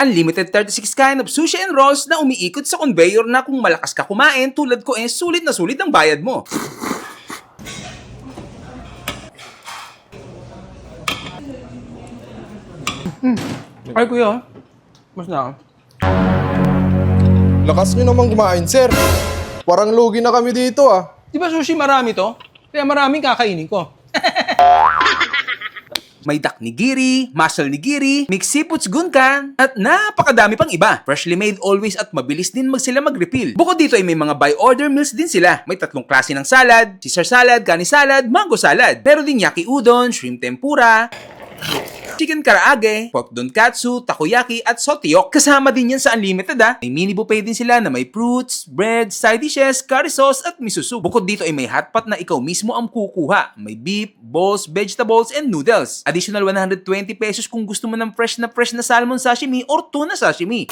Unlimited 36 kind of sushi and rolls na umiikot sa conveyor na kung malakas ka kumain tulad ko sulit na sulit ang bayad mo. Ay kuya, mas na. Lakas nyo naman kumain, sir. Parang lugi na kami dito, ah. Di ba sushi marami to? Kaya maraming kakainin ko. May dak nigiri, muscle nigiri, mixed seafoods gunkan, at napakadami pang iba. Freshly made always at mabilis din sila mag-refill. Bukod dito ay may mga buy-order meals din sila. May 3 klase ng salad, Caesar salad, kani salad, mango salad. Pero din yaki udon, shrimp tempura, chicken karaage, pork donkatsu, takoyaki, at sotiyok. Kasama din yan sa unlimited May mini buffet din sila na may fruits, bread, side dishes, curry sauce, at miso soup. Bukod dito ay may hotpot na ikaw mismo ang kukuha. May beef, balls, vegetables, and noodles. Additional 120 pesos kung gusto mo ng fresh na salmon sashimi or tuna sashimi.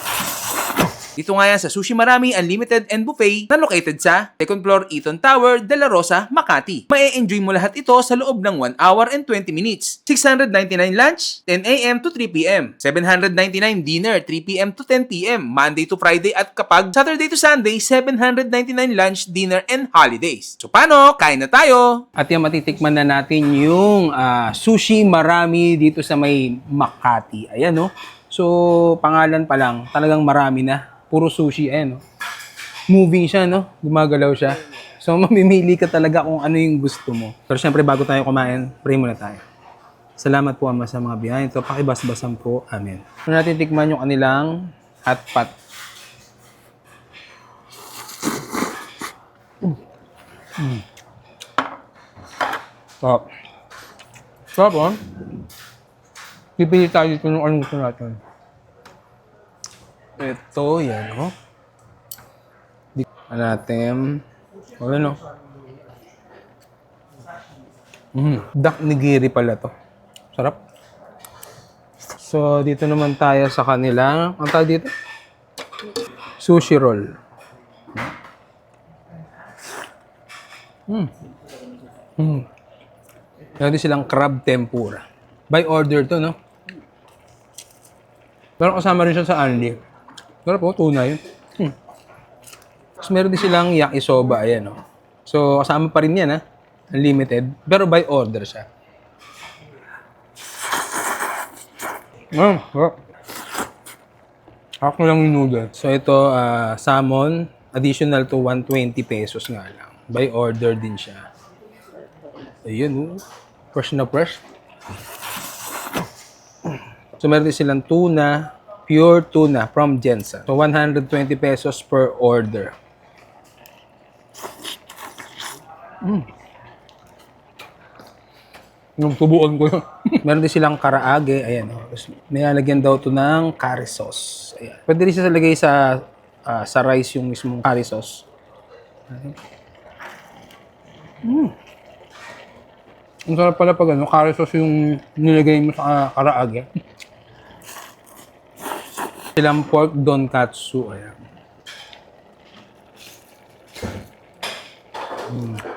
Dito nga yan sa Sushi Marami Unlimited and Buffet na located sa 2nd floor Eaton Tower, De La Rosa, Makati. Mae-enjoy mo lahat ito sa loob ng 1 hour and 20 minutes. 699 lunch, 10 a.m. to 3 p.m. 799 dinner, 3 p.m. to 10 p.m. Monday to Friday at kapag Saturday to Sunday, 799 lunch, dinner, and holidays. So paano? Kain na tayo! At yan, matitikman na natin yung Sushi Marami dito sa may Makati. Ayan, no? So, pangalan pa lang, talagang marami na. Puro sushi, ayan, no? Moving siya, no? Gumagalaw siya. So, mamimili ka talaga kung ano yung gusto mo. Pero syempre, bago tayo kumain, pray muna tayo. Salamat po, Ama, sa mga biyahe ito. Pakibasbasan po. Amen. So, natin tikman yung kanilang hot pot. Stop. Stop, oh. Pipili tayo dito ng anong gusto natin. Ito, yan, oh. Dito natin. O, ano? Dak nigiri pala to. Sarap. So, dito naman tayo sa kanila. Ang tawag dito? Sushi roll. Meron din silang crab tempura. By order to, no? Pero kasama rin siya sa unli. Pero po, tuna yun. Tapos meron din silang yakisoba, ayan, no? So, kasama pa rin yan, ha? Unlimited. Pero by order siya. Hawak mo lang yung noodle. So, ito, salmon, additional to 120 pesos nga lang. By order din siya. Ayun, oh. Fresh na fresh. So, meron din silang tuna, pure tuna from Jensen. So, 120 pesos per order. Yung tubuan ko yun. Meron din silang karaage. Ayan. May lalagyan daw to ng curry sauce. Ayan. Pwede rin siya lagay sa rice yung mismong curry sauce. Ang sarap pala pag curry sauce yung nilagay mo sa karaage. Silang pork donkatsu. Ayan.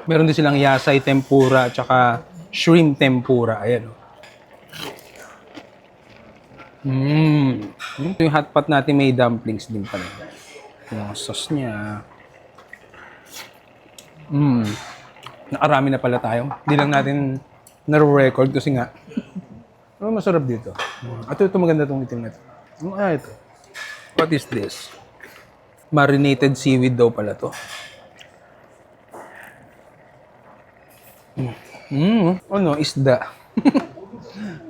Meron din silang yasay tempura at saka shrimp tempura. Ayan. Yung hotpot natin may dumplings din pala. Yung sauce niya. Nakarami na pala tayo. Hindi lang natin nare-record kasi nga. Pero masarap dito. At ito maganda itong itim na ito. Ito. What is this? Marinated seaweed daw pala to. Ano? Isda.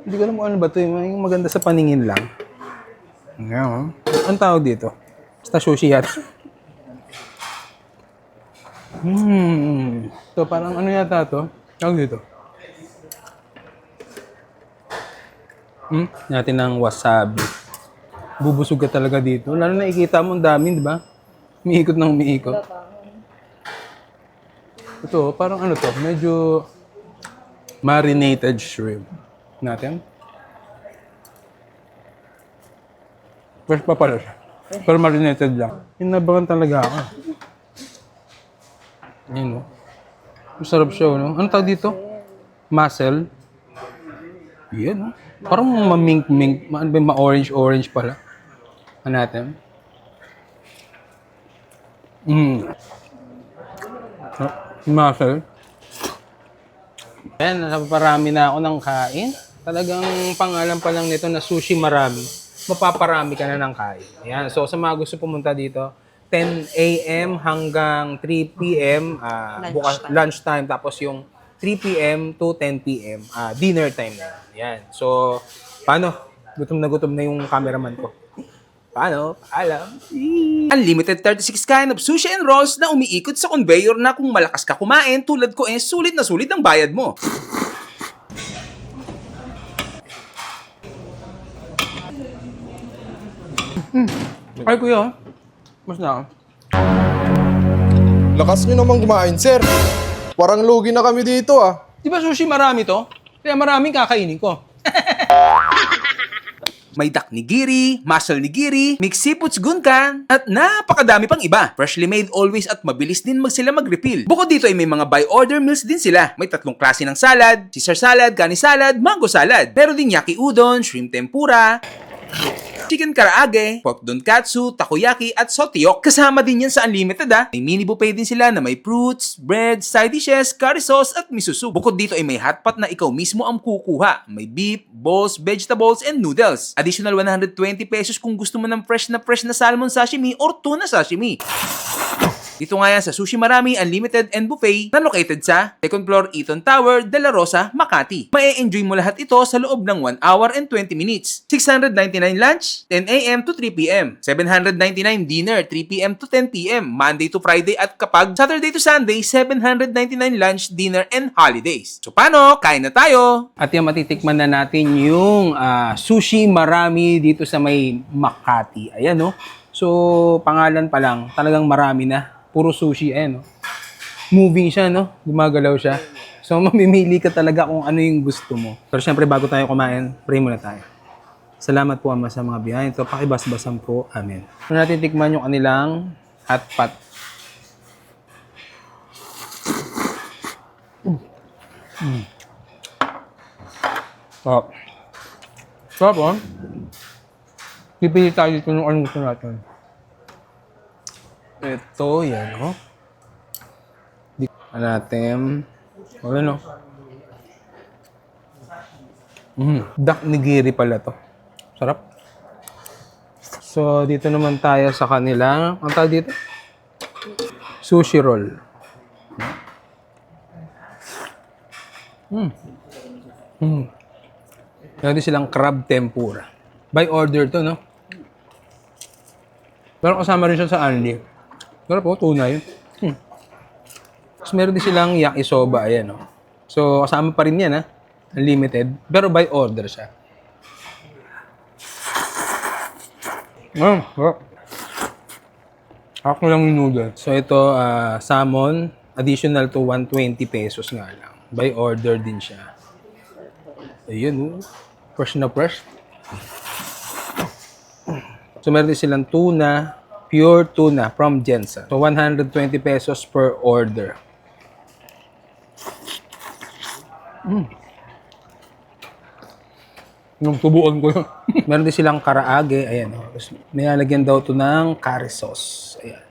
Hindi ko alam kung ano ba ito. Yung maganda sa paningin lang. Ngayon. Ang tawag dito? Basta sushi yata. So, parang ano yata ito? Tawag dito. Natin ng wasabi. Bubusog ka talaga dito. Lalo na ikita mo ang dami, di ba? Umiikot na umiikot. Ito, parang ano to? Medyo marinated shrimp. Natin. Fresh pa pala siya. Pero marinated lang. Inabangan talaga ako. Yan, no? Masarap siya, no? Ano tawag dito? Mussel. Yan, no? Parang mamink-mink. Ma-orange-orange pala. Ano natin? Mm. Muscle. Ayan, napaparami na ako ng kain. Talagang pangalan pa lang nito na sushi marami. Mapaparami ka na ng kain. Ayan, so sa mga gusto pumunta dito, 10 a.m. hanggang 3 p.m. Bukas lunchtime. Tapos yung 3 p.m. to 10 p.m. Dinner time na. Ayan. So, paano? Gutom na yung cameraman ko. Paano? Alam. Unlimited 36 kind of sushi and rolls na umiikot sa conveyor na kung malakas ka kumain tulad ko sulit na sulit ang bayad mo. Ay, kuya. Mas na. Lakas nyo naman kumain, sir. Parang lugi na kami dito ah. Di ba sushi marami to? Kaya maraming kakainin ko. May dak nigiri, muscle nigiri, mixed seafoods gunkan, at napakadami pang iba. Freshly made always at mabilis din sila mag-refill. Bukod dito ay may mga buy order meals din sila. May 3 klase ng salad, Caesar salad, kani salad, mango salad. Pero din yaki udon, shrimp tempura, chicken karaage, pork donkatsu, takoyaki, at sotiyok. Kasama din yan sa unlimited May mini buffet din sila na may fruits, bread, side dishes, curry sauce, at miso soup. Bukod dito ay may hotpot na ikaw mismo ang kukuha. May beef, balls, vegetables, and noodles. Additional 120 pesos kung gusto mo ng fresh na salmon sashimi or tuna sashimi. Dito nga yan sa Sushi Marami Unlimited and Buffet na located sa 2nd floor Eaton Tower, De La Rosa, Makati. Mae-enjoy mo lahat ito sa loob ng 1 hour and 20 minutes. 699 lunch, 10 a.m. to 3 p.m. 799 dinner, 3 p.m. to 10 p.m. Monday to Friday at kapag Saturday to Sunday, 799 lunch, dinner, and holidays. So paano? Kain na tayo! At yung matitikman na natin yung sushi marami dito sa may Makati. Ayan, no? So, pangalan pa lang, talagang marami na. Puro sushi, ayan, no? Moving siya, no? Gumagalaw siya. So, mamimili ka talaga kung ano yung gusto mo. Pero syempre, bago tayo kumain, pray muna tayo. Salamat po, Ama, sa mga biyahe. Ito, pakibasbasan po. Amen. So, natin tikman yung kanilang hot pot. Sarap. Sarap, oh. Pipili tayo dito ng anong gusto natin. Ito, yan, oh. Dito natin. O, yan, oh. Dak nigiri pala to. Sarap. So, dito naman tayo sa kanila. Ang tawag dito? Sushi roll. Meron din silang crab tempura. By order to, no? Pero kasama rin siya sa unli. Pero po, tuna yun. Tapos meron din silang yakisoba, ayan, no? So, kasama pa rin yan, ha? Unlimited. Pero by order siya. Sarap. Ako lang yung noodle. So, ito, salmon, additional to 120 pesos nga lang. By order din siya. Ayun, oh. Fresh na fresh. So, meron din silang tuna, pure tuna from Jensen. So, 120 pesos per order. Yung tubuan ko yun. Meron din silang karaage. Ayan, oh. May lalagyan daw to ng curry sauce. Ayan.